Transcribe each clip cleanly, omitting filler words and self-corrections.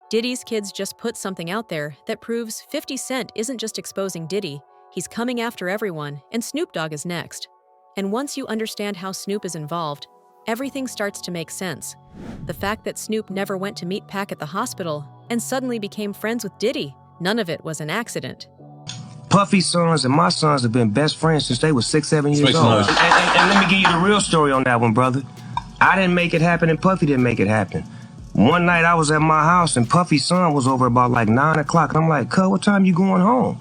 Diddy's kids just put something out there that proves 50 Cent isn't just exposing Diddy, he's coming after everyone, and Snoop Dogg is next. And once you understand how Snoop is involved, everything starts to make sense. The fact that Snoop never went to meet Pac at the hospital and suddenly became friends with Diddy, none of it was an accident. Puffy's sons and my sons have been best friends since they were 6, 7 years old. And let me give you the real story on that one, brother. I didn't make it happen and Puffy didn't make it happen. One night I was at my house and Puffy's son was over about like 9 o'clock. And I'm like, cuz, what time you going home?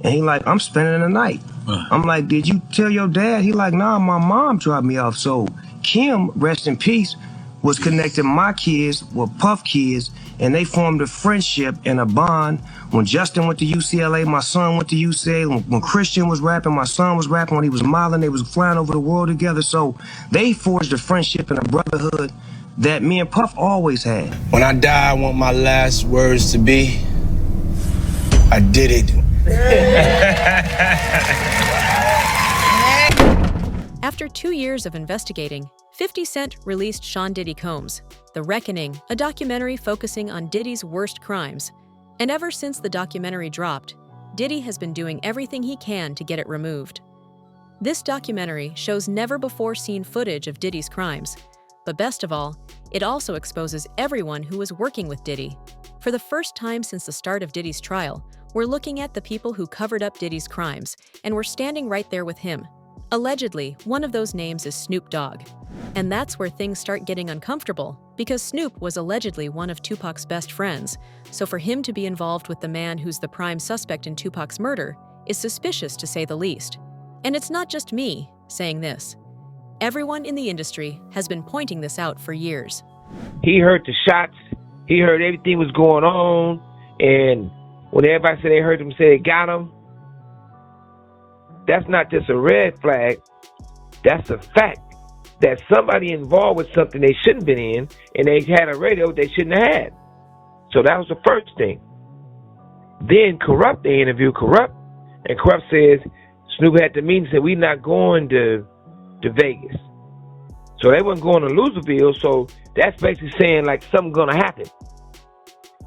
And he like, I'm spending the night. I'm like, did you tell your dad? He like, nah, my mom dropped me off. So Kim, rest in peace, was connecting my kids with Puff kids, and they formed a friendship and a bond. When Justin went to UCLA, my son went to UCLA. When Christian was rapping, my son was rapping. When he was modeling, they was flying over the world together. So they forged a friendship and a brotherhood that me and Puff always had. When I die, I want my last words to be, I did it. After 2 years of investigating, 50 Cent released Sean Diddy Combs, The Reckoning, a documentary focusing on Diddy's worst crimes. And ever since the documentary dropped, Diddy has been doing everything he can to get it removed. This documentary shows never-before-seen footage of Diddy's crimes. But best of all, it also exposes everyone who was working with Diddy. For the first time since the start of Diddy's trial, we're looking at the people who covered up Diddy's crimes, and we're standing right there with him. Allegedly, one of those names is Snoop Dogg. And that's where things start getting uncomfortable, because Snoop was allegedly one of Tupac's best friends, so for him to be involved with the man who's the prime suspect in Tupac's murder is suspicious to say the least. And it's not just me saying this. Everyone in the industry has been pointing this out for years. He heard the shots, he heard everything was going on, and when everybody said they heard him say they got him, that's not just a red flag, that's a fact that somebody involved with something they shouldn't have been in, and they had a radio they shouldn't have had. So that was the first thing. Then Corrupt, they interviewed Corrupt, and Corrupt says Snoop had the meeting and said, we're not going to Vegas. So they wasn't going to Loserville, so that's basically saying like something's gonna happen.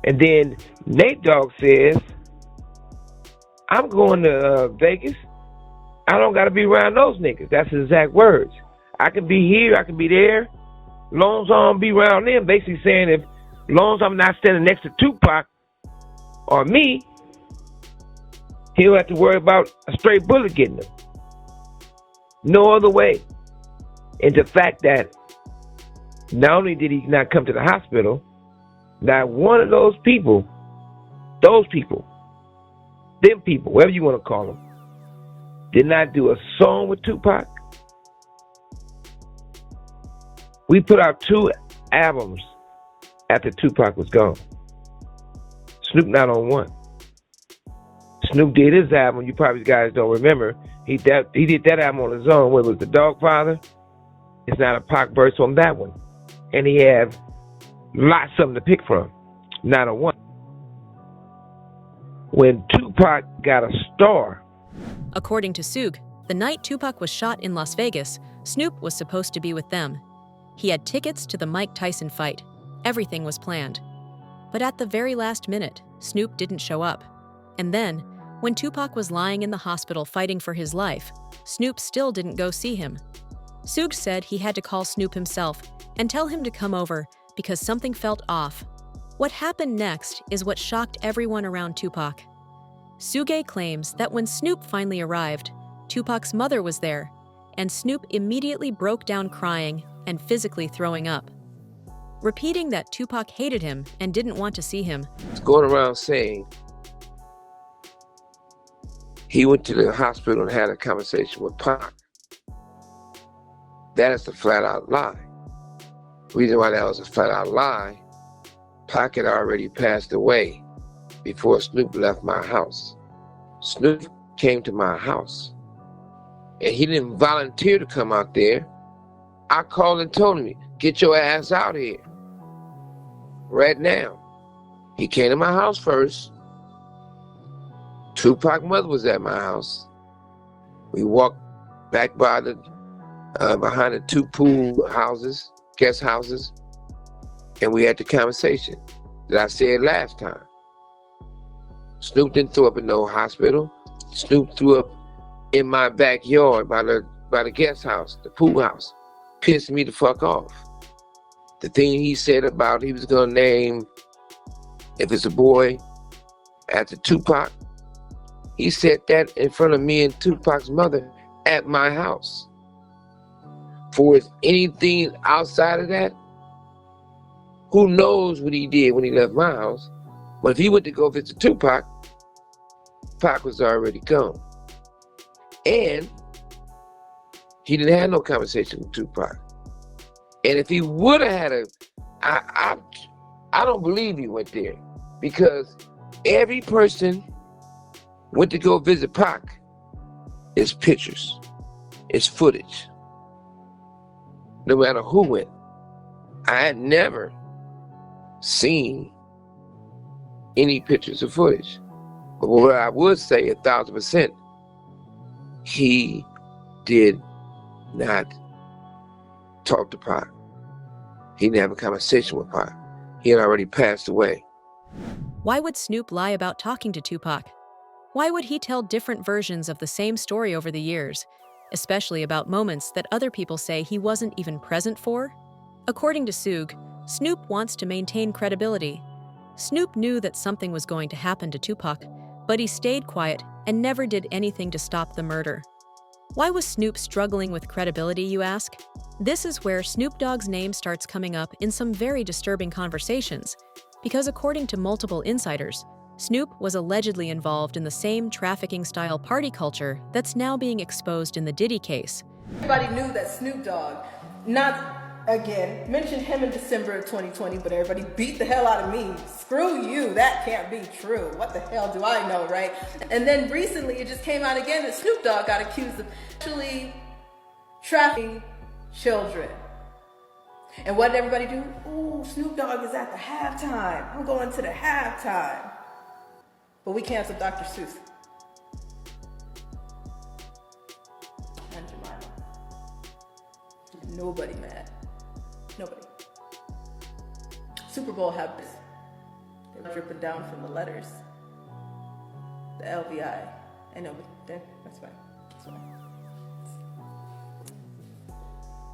And then Nate Dogg says, I'm going to Vegas. I don't gotta be around those niggas. That's his exact words. I can be here, I can be there, long as I don't be around them. Basically saying if long as I'm not standing next to Tupac or me, he'll have to worry about a straight bullet getting him. No other way. And the fact that not only did he not come to the hospital, not one of those people, them people, whatever you want to call them, did not do a song with Tupac. We put out 2 albums after Tupac was gone. Snoop not on one. Snoop did his album, you probably guys don't remember. He did that album on his own, whether it was The Dogfather. It's not a Pac verse on that one. And he have lots of them to pick from, not a one. When Tupac got a star. According to Suge, the night Tupac was shot in Las Vegas, Snoop was supposed to be with them. He had tickets to the Mike Tyson fight. Everything was planned. But at the very last minute, Snoop didn't show up. And then, when Tupac was lying in the hospital fighting for his life, Snoop still didn't go see him. Suge said he had to call Snoop himself and tell him to come over because something felt off. What happened next is what shocked everyone around Tupac. Suge claims that when Snoop finally arrived, Tupac's mother was there, and Snoop immediately broke down crying and physically throwing up. Repeating that Tupac hated him and didn't want to see him. It's going around saying he went to the hospital and had a conversation with Pac. That is a flat-out lie. The reason why that was a flat-out lie, Pac had already passed away before Snoop left my house. Snoop came to my house, and he didn't volunteer to come out there. I called and told him, get your ass out here, right now. He came to my house first. Tupac's mother was at my house. We walked back by the behind the 2 pool houses, guest houses, and we had the conversation. that I said last time. Snoop didn't throw up in no hospital. Snoop threw up in my backyard by the guest house, the pool house. Pissed me the fuck off. The thing he said about he was gonna name, if it's a boy, after Tupac, he said that in front of me and Tupac's mother at my house. For anything outside of that, who knows what he did when he left my house? But if he went to go visit Tupac, Pac was already gone. And he didn't have no conversation with Tupac. And if he would have had I don't believe he went there, because every person went to go visit Pac, it's pictures, it's footage. No matter who went. I had never seen any pictures or footage. But what I would say 1,000%, he did not talk to Pac. He didn't have a conversation with Pac. He had already passed away. Why would Snoop lie about talking to Tupac? Why would he tell different versions of the same story over the years, especially about moments that other people say he wasn't even present for? According to Suge, Snoop wants to maintain credibility. Snoop knew that something was going to happen to Tupac, but he stayed quiet and never did anything to stop the murder. Why was Snoop struggling with credibility, you ask? This is where Snoop Dogg's name starts coming up in some very disturbing conversations, because according to multiple insiders, Snoop was allegedly involved in the same trafficking-style party culture that's now being exposed in the Diddy case. Everybody knew that Snoop Dogg, mentioned him in December of 2020, but everybody beat the hell out of me. Screw you, that can't be true. What the hell do I know, right? And then recently it just came out again that Snoop Dogg got accused of actually trafficking children. And what did everybody do? Ooh, Snoop Dogg is at the halftime. I'm going to the halftime. But we canceled Dr. Seuss. And Jemima. Nobody mad. Nobody. Super Bowl habits. They're dripping down from the letters. The LVI. I know, but that's fine. That's fine.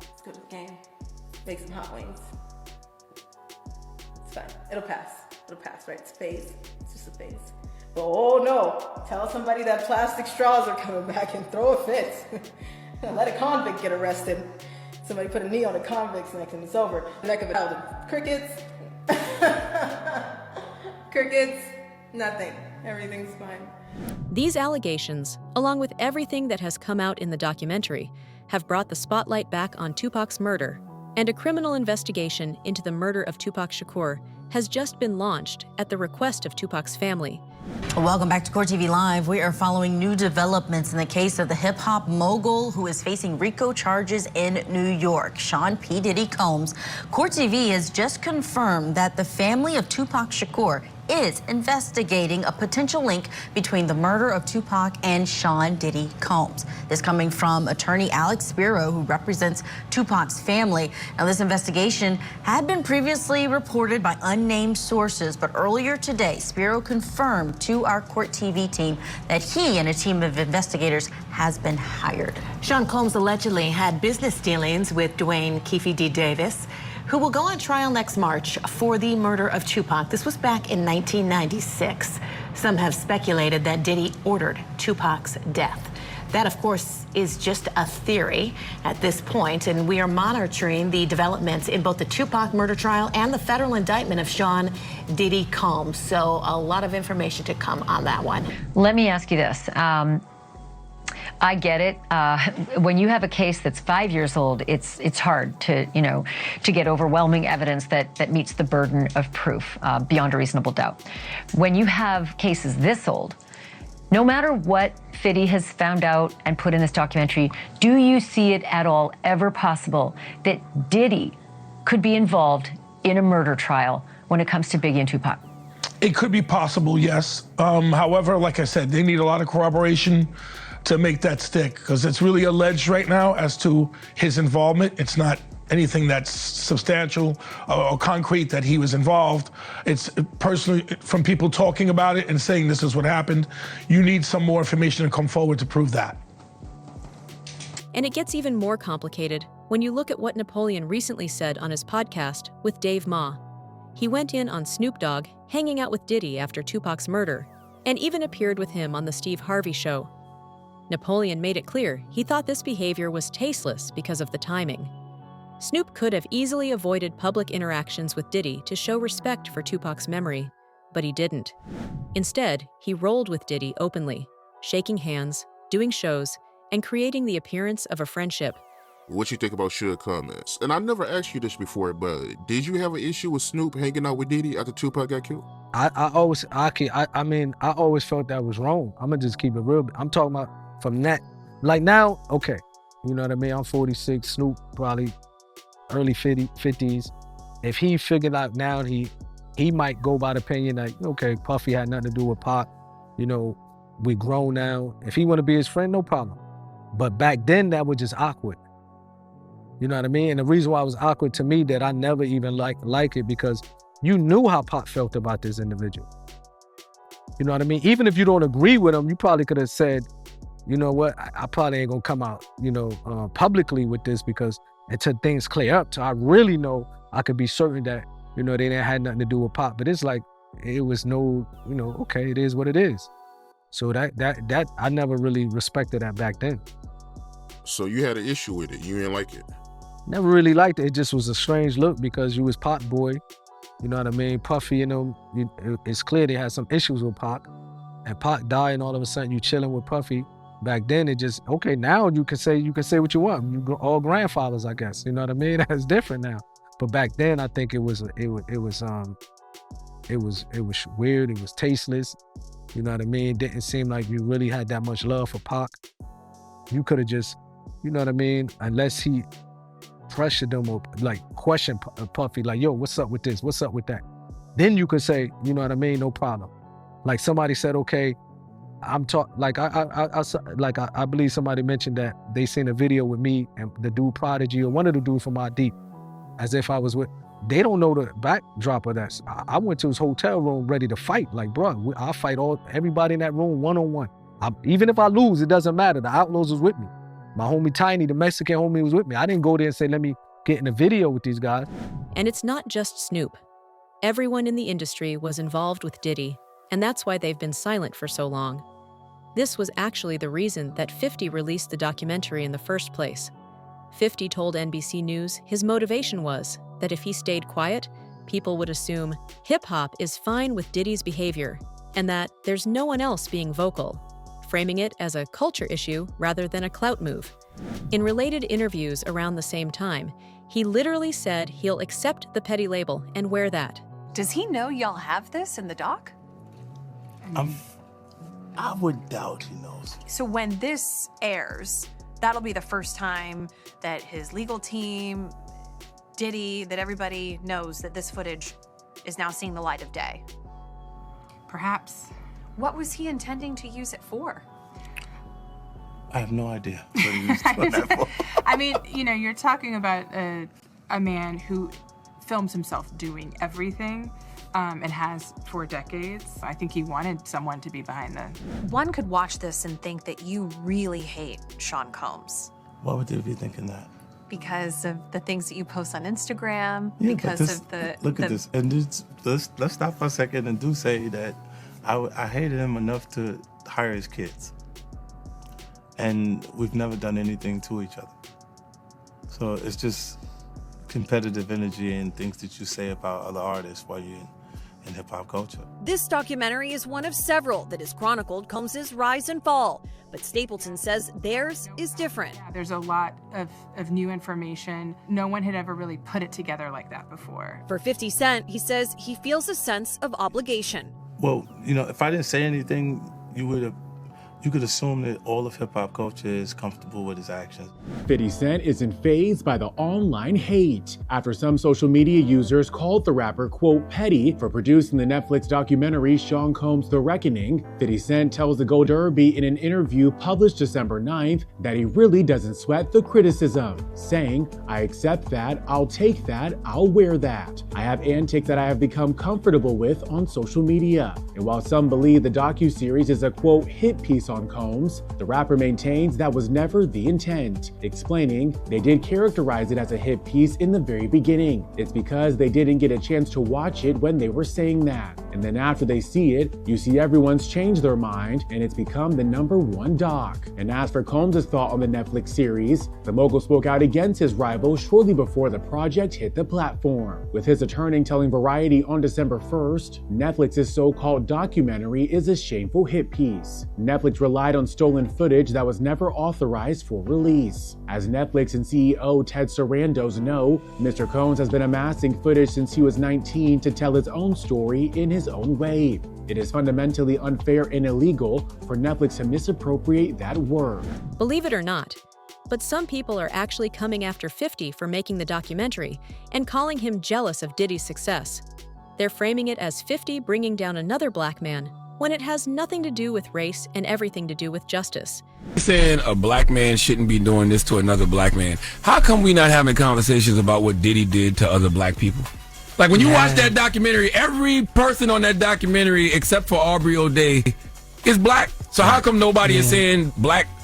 Let's go to the game. Make some hot wings. It's fine. It'll pass. It'll pass, right? It's a phase. It's just a phase. But oh no, tell somebody that plastic straws are coming back and throw a fit. Let a convict get arrested. Somebody put a knee on a convict's neck and it's over. The neck of it out. Crickets. Crickets. Nothing. Everything's fine. These allegations, along with everything that has come out in the documentary, have brought the spotlight back on Tupac's murder, and a criminal investigation into the murder of Tupac Shakur has just been launched at the request of Tupac's family. Welcome back to Court TV Live. We are following new developments in the case of the hip-hop mogul who is facing RICO charges in New York, Sean P. Diddy Combs. Court TV has just confirmed that the family of Tupac Shakur is investigating a potential link between the murder of Tupac and Sean Diddy Combs. This coming from attorney Alex Spiro, who represents Tupac's family. Now, this investigation had been previously reported by unnamed sources, but earlier today, Spiro confirmed to our Court TV team that he and a team of investigators has been hired. Sean Combs allegedly had business dealings with Dwayne Keefe D. Davis, who will go on trial next March for the murder of Tupac. This was back in 1996. Some have speculated that Diddy ordered Tupac's death. That, of course, is just a theory at this point, and we are monitoring the developments in both the Tupac murder trial and the federal indictment of Sean Diddy Combs. So a lot of information to come on that one. Let me ask you this. I get it. When you have a case that's 5 years old, it's hard to get overwhelming evidence that meets the burden of proof beyond a reasonable doubt. When you have cases this old, no matter what Fiddy has found out and put in this documentary, do you see it at all ever possible that Diddy could be involved in a murder trial when it comes to Biggie and Tupac? It could be possible, yes. However, like I said, they need a lot of corroboration to make that stick, because it's really alleged right now as to his involvement. It's not anything that's substantial or concrete that he was involved. It's personally from people talking about it and saying this is what happened. You need some more information to come forward to prove that. And it gets even more complicated when you look at what Napoleon recently said on his podcast with Dave Ma. He went in on Snoop Dogg hanging out with Diddy after Tupac's murder, and even appeared with him on the Steve Harvey Show. Napoleon made it clear he thought this behavior was tasteless because of the timing. Snoop could have easily avoided public interactions with Diddy to show respect for Tupac's memory, but he didn't. Instead, he rolled with Diddy openly, shaking hands, doing shows, and creating the appearance of a friendship. What you think about Suge comments? And I never asked you this before, but did you have an issue with Snoop hanging out with Diddy after Tupac got killed? I always felt that was wrong. I'm gonna just keep it real. I'm talking about from that, like now, okay, you know what I mean? I'm 46, Snoop probably early 50s. If he figured out now, he might go by the opinion that, okay, Puffy had nothing to do with Pac, you know, we grown now. If he want to be his friend, no problem. But back then, that was just awkward. You know what I mean? And the reason why it was awkward to me that I never even like it, because you knew how Pac felt about this individual. You know what I mean? Even if you don't agree with him, you probably could have said, you know what, I probably ain't gonna come out, you know, publicly with this, because until things clear up, so I really know I could be certain that, you know, they didn't have nothing to do with Pac. But it's like, it was no, you know, okay, it is what it is. So that I never really respected that back then. So you had an issue with it, you didn't like it? Never really liked it. It just was a strange look because you was Pac boy. You know what I mean? Puffy, you know, it's clear they had some issues with Pac. And Pac died, and all of a sudden you chilling with Puffy. Back then it just, okay, now you can say what you want. You all grandfathers, I guess. You know what I mean? That's different now. But back then I think it was weird, it was tasteless. You know what I mean? It didn't seem like you really had that much love for Pac. You could have just, you know what I mean? Unless he pressured them or like questioned Puffy, like, yo, what's up with this? What's up with that? Then you could say, you know what I mean? No problem. Like somebody said, okay, I believe somebody mentioned that they seen a video with me and the dude Prodigy or one of the dudes from our Deep, as if I was with, they don't know the backdrop of that. I went to his hotel room ready to fight. Like, bro, I'll fight everybody in that room one-on-one. Even if I lose, it doesn't matter. The Outlaws was with me. My homie Tiny, the Mexican homie, was with me. I didn't go there and say, let me get in a video with these guys. And it's not just Snoop. Everyone in the industry was involved with Diddy, and that's why they've been silent for so long. This was actually the reason that 50 released the documentary in the first place. 50 told NBC News his motivation was that if he stayed quiet, people would assume hip-hop is fine with Diddy's behavior and that there's no one else being vocal, framing it as a culture issue rather than a clout move. In related interviews around the same time, he literally said he'll accept the petty label and wear that. Does he know y'all have this in the doc? I would doubt he knows. So when this airs, that'll be the first time that his legal team, Diddy, that everybody knows that this footage is now seeing the light of day. Perhaps. What was he intending to use it for? I have no idea what he was doing that for. I mean, you know, you're talking about a man who films himself doing everything and has for decades. I think he wanted someone to be behind the... One could watch this and think that you really hate Sean Combs. Why would they be thinking that? Because of the things that you post on Instagram, Yeah, because of the... Look at this. And let's stop for a second and do say that I hated him enough to hire his kids. And we've never done anything to each other. So it's just competitive energy and things that you say about other artists while you're in hip-hop culture. This documentary is one of several that has chronicled Combs' rise and fall, but Stapleton says theirs is different. There's a lot of new information. No one had ever really put it together like that before. For 50 Cent, he says he feels a sense of obligation. Well, you know, if I didn't say anything, you would have, you could assume that all of hip-hop culture is comfortable with his actions. 50 Cent isn't fazed by the online hate after some social media users called the rapper, quote, petty for producing the Netflix documentary Sean Combs' The Reckoning. 50 Cent tells the Go Derby in an interview published December 9th that he really doesn't sweat the criticism, saying, I accept that, I'll take that, I'll wear that. I have antics that I have become comfortable with on social media. And while some believe the docuseries is a, quote, hit piece on Combs, the rapper maintains that was never the intent, explaining they did characterize it as a hit piece in the very beginning. It's because they didn't get a chance to watch it when they were saying that. And then after they see it, you see everyone's changed their mind and it's become the #1 doc. And as for Combs' thought on the Netflix series, the mogul spoke out against his rival shortly before the project hit the platform, with his attorney telling Variety on December 1st, Netflix's so-called documentary is a shameful hit piece. Netflix relied on stolen footage that was never authorized for release. As Netflix and CEO Ted Sarandos know, Mr. Combs has been amassing footage since he was 19 to tell his own story in his own way. It is fundamentally unfair and illegal for Netflix to misappropriate that work. Believe it or not, but some people are actually coming after 50 for making the documentary and calling him jealous of Diddy's success. They're framing it as 50 bringing down another black man, when it has nothing to do with race and everything to do with justice. Saying a black man shouldn't be doing this to another black man. How come we not having conversations about what Diddy did to other black people? Like when you watch that documentary, every person on that documentary except for Aubrey O'Day is black. So how come nobody is saying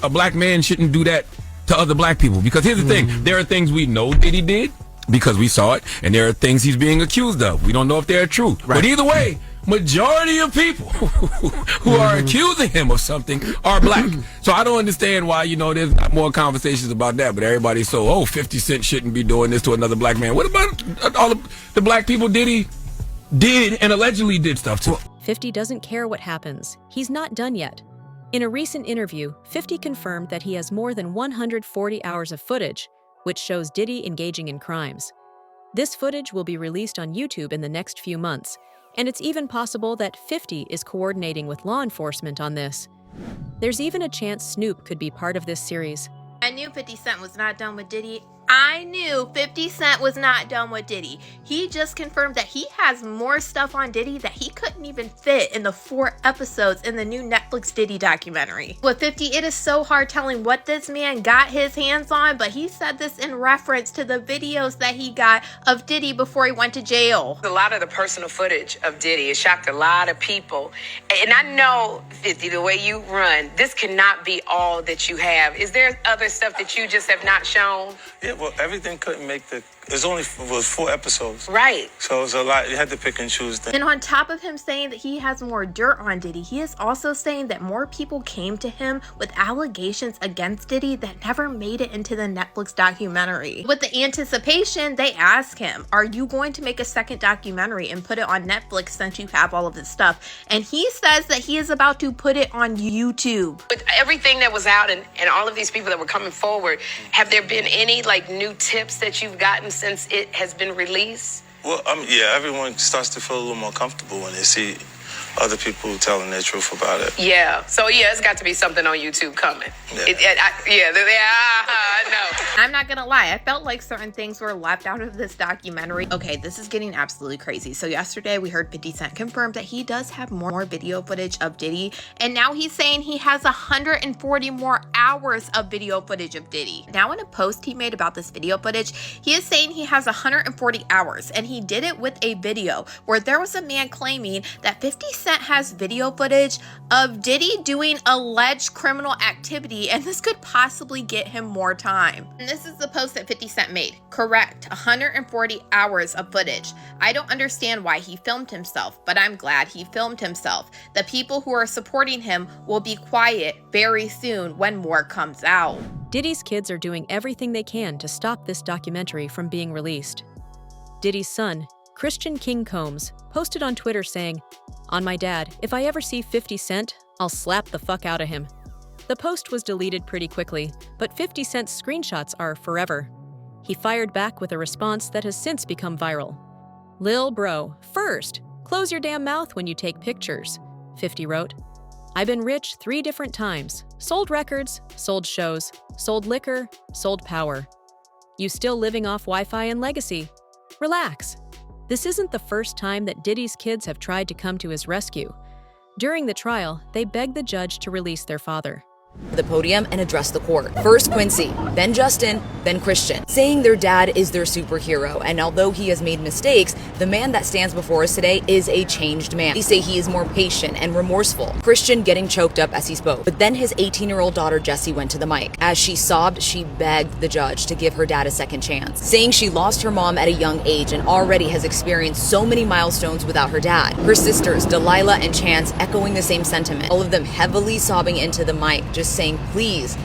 a black man shouldn't do that to other black people? Because here's the thing, there are things we know Diddy did because we saw it, and there are things he's being accused of. We don't know if they're true. Right. But either way, majority of people who are accusing him of something are black. So I don't understand why, there's not more conversations about that, but everybody's so, 50 Cent shouldn't be doing this to another black man. What about all the black people Diddy did and allegedly did stuff to? 50 doesn't care what happens. He's not done yet. In a recent interview, 50 confirmed that he has more than 140 hours of footage, which shows Diddy engaging in crimes. This footage will be released on YouTube in the next few months, and it's even possible that 50 is coordinating with law enforcement on this. There's even a chance Snoop could be part of this series. I knew 50 Cent was not done with Diddy. I knew 50 Cent was not done with Diddy. He just confirmed that he has more stuff on Diddy that he couldn't even fit in the 4 episodes in the new Netflix Diddy documentary. With 50, it is so hard telling what this man got his hands on, but he said this in reference to the videos that he got of Diddy before he went to jail. A lot of the personal footage of Diddy, it shocked a lot of people. And I know, 50, the way you run, this cannot be all that you have. Is there other stuff that you just have not shown? Yeah, well, everything couldn't make it was 4 episodes. Right. So it was a lot. You had to pick and choose things. And on top of him saying that he has more dirt on Diddy, he is also saying that more people came to him with allegations against Diddy that never made it into the Netflix documentary. With the anticipation, they asked him, are you going to make a second documentary and put it on Netflix since you have all of this stuff? And he says that he is about to put it on YouTube. With everything that was out and all of these people that were coming forward, have there been any new tips that you've gotten since it has been released? Well, yeah, everyone starts to feel a little more comfortable when they see other people telling their truth about it. Yeah. So, it's got to be something on YouTube coming. Yeah. I know. I'm not going to lie. I felt like certain things were left out of this documentary. Okay, this is getting absolutely crazy. So yesterday we heard 50 Cent confirm that he does have more video footage of Diddy. And now he's saying he has 140 more hours of video footage of Diddy. Now in a post he made about this video footage, he is saying he has 140 hours. And he did it with a video where there was a man claiming that 50 Cent has video footage of Diddy doing alleged criminal activity, and this could possibly get him more time. And this is the post that 50 Cent made. Correct, 140 hours of footage. I don't understand why he filmed himself, but I'm glad he filmed himself. The people who are supporting him will be quiet very soon when more comes out. Diddy's kids are doing everything they can to stop this documentary from being released. Diddy's son, Christian King Combs, posted on Twitter saying, "On my dad, if I ever see 50 Cent, I'll slap the fuck out of him." The post was deleted pretty quickly, but 50 Cent's screenshots are forever. He fired back with a response that has since become viral. "Lil bro, first, close your damn mouth when you take pictures," 50 wrote. I've been rich 3 different times. Sold records, sold shows, sold liquor, sold power. You still living off Wi-Fi and legacy? Relax. This isn't the first time that Diddy's kids have tried to come to his rescue. During the trial, they begged the judge to release their father. The podium and address the court. First Quincy, then Justin, then Christian, saying their dad is their superhero, and although he has made mistakes, the man that stands before us today is a changed man. They say he is more patient and remorseful. Christian getting choked up as he spoke. But then his 18-year-old daughter Jessie went to the mic. As she sobbed, she begged the judge to give her dad a second chance, saying she lost her mom at a young age and already has experienced so many milestones without her dad. Her sisters, Delilah and Chance, echoing the same sentiment, all of them heavily sobbing into the mic, just saying, please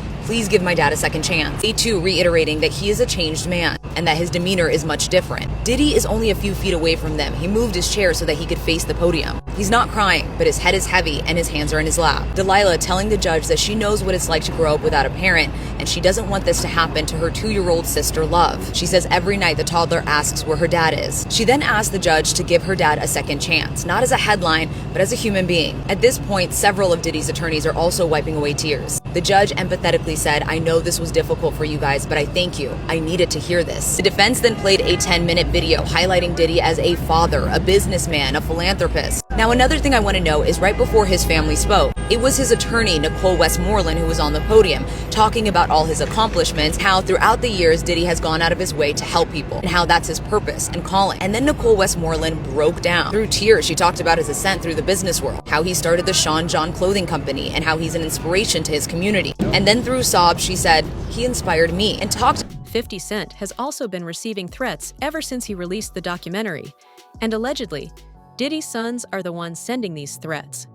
give my dad a second chance. They too reiterating that he is a changed man and that his demeanor is much different. Diddy is only a few feet away from them. He moved his chair so that he could face the podium. He's not crying, but his head is heavy and his hands are in his lap. Delilah telling the judge that she knows what it's like to grow up without a parent and she doesn't want this to happen to her 2-year-old sister Love. She says every night the toddler asks where her dad is. She then asks the judge to give her dad a second chance, not as a headline, but as a human being. At this point, several of Diddy's attorneys are also wiping away tears. The judge empathetically said, I know this was difficult for you guys, but I thank you. I needed to hear this. The defense then played a 10-minute video highlighting Diddy as a father, a businessman, a philanthropist. Now, another thing I want to know is right before his family spoke, it was his attorney, Nicole Westmoreland, who was on the podium, talking about all his accomplishments, how throughout the years, Diddy has gone out of his way to help people, and how that's his purpose and calling. And then Nicole Westmoreland broke down. Through tears, she talked about his ascent through the business world, how he started the Sean John clothing company, and how he's an inspiration to his community. And then through sobs, she said, he inspired me, and talked. 50 Cent has also been receiving threats ever since he released the documentary, and allegedly, Diddy's sons are the ones sending these threats.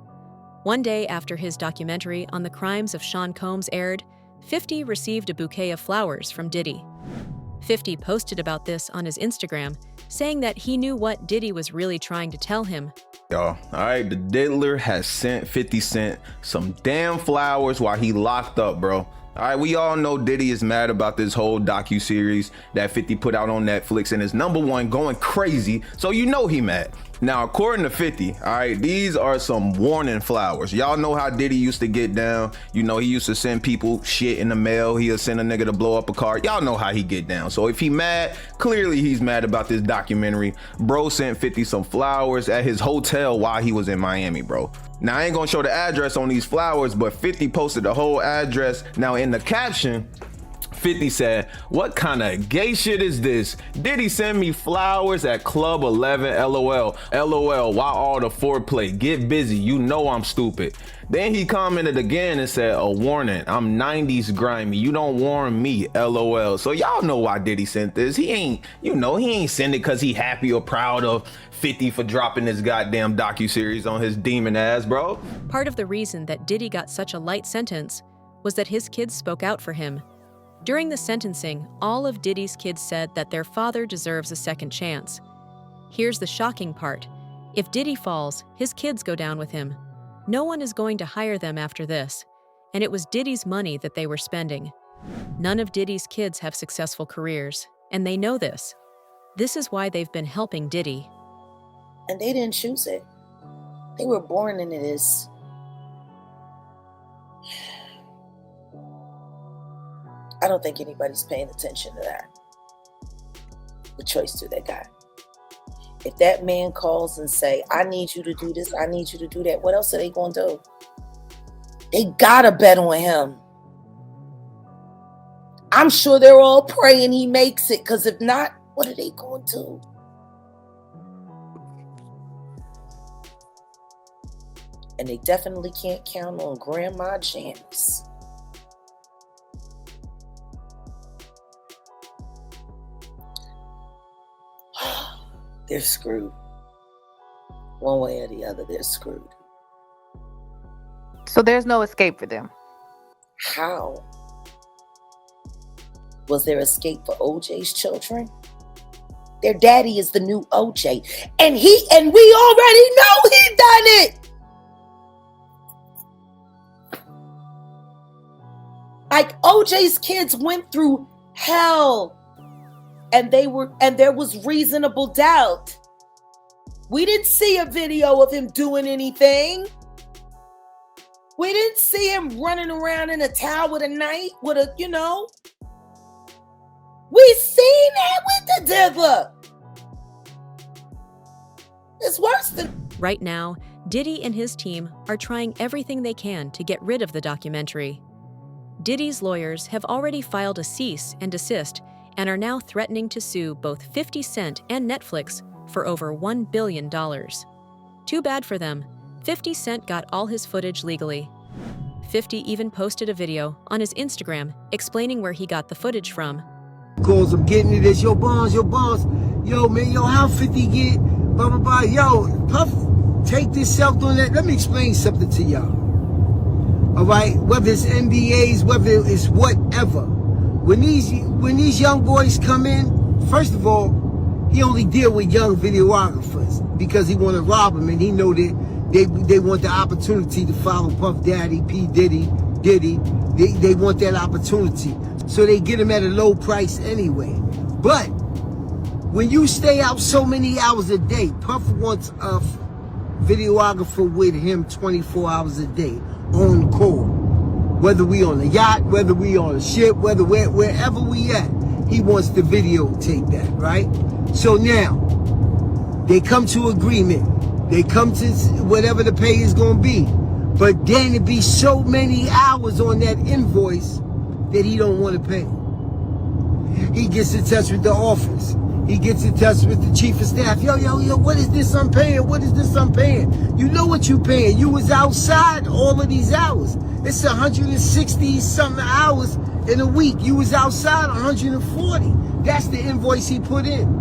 One day after his documentary on the crimes of Sean Combs aired, 50 received a bouquet of flowers from Diddy. 50 posted about this on his Instagram, saying that he knew what Diddy was really trying to tell him. Y'all, alright, the diddler has sent 50 Cent some damn flowers while he locked up, bro. Alright, we all know Diddy is mad about this whole docu-series that 50 put out on Netflix and is #1 going crazy, so you know he mad. Now, according to 50, alright, these are some warning flowers. Y'all know how Diddy used to get down. You know, he used to send people shit in the mail. He'll send a nigga to blow up a car. Y'all know how he get down. So if he mad, clearly he's mad about this documentary. Bro sent 50 some flowers at his hotel while he was in Miami, bro. Now, I ain't gonna show the address on these flowers, but 50 posted the whole address. Now, in the caption, 50 said, what kind of gay shit is this? Diddy send me flowers at Club 11, LOL. LOL, why all the foreplay? Get busy, you know I'm stupid. Then he commented again and said, a warning, I'm 90s grimy, you don't warn me, LOL. So y'all know why Diddy sent this. He ain't, you know, he ain't send it cause he happy or proud of 50 for dropping this goddamn docu-series on his demon ass, bro. Part of the reason that Diddy got such a light sentence was that his kids spoke out for him. During the sentencing, all of Diddy's kids said that their father deserves a second chance. Here's the shocking part. If Diddy falls, his kids go down with him. No one is going to hire them after this, and it was Diddy's money that they were spending. None of Diddy's kids have successful careers, and they know this. This is why they've been helping Diddy. And they didn't choose it. They were born into this. I don't think anybody's paying attention to that. The choice to that guy. If that man calls and say, I need you to do this, I need you to do that, what else are they going to do? They gotta bet on him. I'm sure they're all praying he makes it, because if not, what are they going to do? And they definitely can't count on Grandma Janice. They're screwed. One way or the other, they're screwed. So there's no escape for them. How? Was there escape for OJ's children? Their daddy is the new OJ. And we already know he done it. Like OJ's kids went through hell. And there was reasonable doubt. We didn't see a video of him doing anything. We didn't see him running around in a towel with a knife, with a, you know. We seen that with the Diddler. It's worse than... Right now, Diddy and his team are trying everything they can to get rid of the documentary. Diddy's lawyers have already filed a cease and desist and are now threatening to sue both 50 Cent and Netflix for over $1 billion. Too bad for them. 50 Cent got all his footage legally. 50 even posted a video on his Instagram explaining where he got the footage from. Calls him getting to this, yo, Bonds. Yo, man, yo, how 50 get, blah, blah, blah. Yo, Puff, take this self doing that. Let me explain something to y'all. All right, whether it's NBAs, whether it's whatever. When these young boys come in, first of all, he only deal with young videographers because he want to rob them, and he know that they want the opportunity to follow Puff Daddy, P. Diddy. They want that opportunity. So they get him at a low price anyway. But when you stay out so many hours a day, Puff wants a videographer with him 24 hours a day on call. Whether we on a yacht, whether we on a ship, wherever we at, he wants to videotape that, right? So now, they come to agreement. They come to whatever the pay is going to be. But then it be so many hours on that invoice that he don't want to pay. He gets in touch with the office. He gets in touch with the chief of staff. Yo, what is this I'm paying? What is this I'm paying? You know what you paying. You was outside all of these hours. It's 160 something hours in a week. You was outside 140. That's the invoice he put in.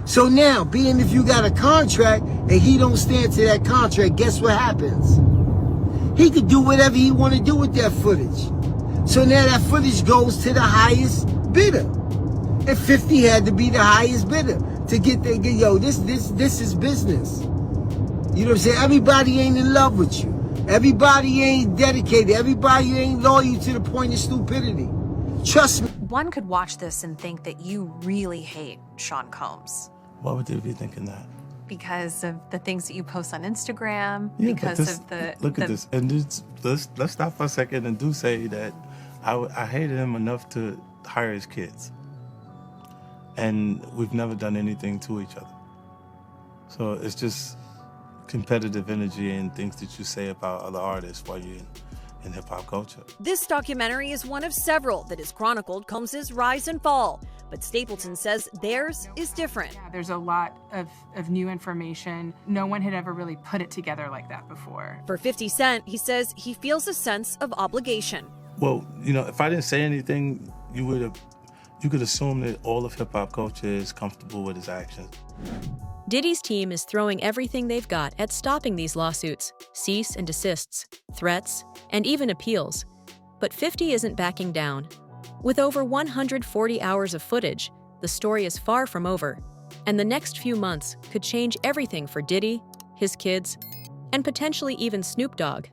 So now, being if you got a contract and he don't stand to that contract, guess what happens? He could do whatever he want to do with that footage. So now that footage goes to the highest bidder. And 50 had to be the highest bidder to get there. Yo, this is business. You know what I'm saying? Everybody ain't in love with you. Everybody ain't dedicated. Everybody ain't loyal to the point of stupidity. Trust me. One could watch this and think that you really hate Sean Combs. Why would they be thinking that? Because of the things that you post on Instagram, Yeah, because this, of the... Look at this. And let's stop for a second and do say that I hated him enough to hire his kids. And we've never done anything to each other. So it's just competitive energy and things that you say about other artists while you're in hip-hop culture. This documentary is one of several that has chronicled Combs' rise and fall, but Stapleton says theirs is different. Yeah, there's a lot of new information. No one had ever really put it together like that before. For 50 Cent, he says he feels a sense of obligation. Well, you know, if I didn't say anything, you could assume that all of hip-hop culture is comfortable with his actions. Diddy's team is throwing everything they've got at stopping these lawsuits, cease and desists, threats, and even appeals. But 50 isn't backing down. With over 140 hours of footage, the story is far from over, and the next few months could change everything for Diddy, his kids, and potentially even Snoop Dogg.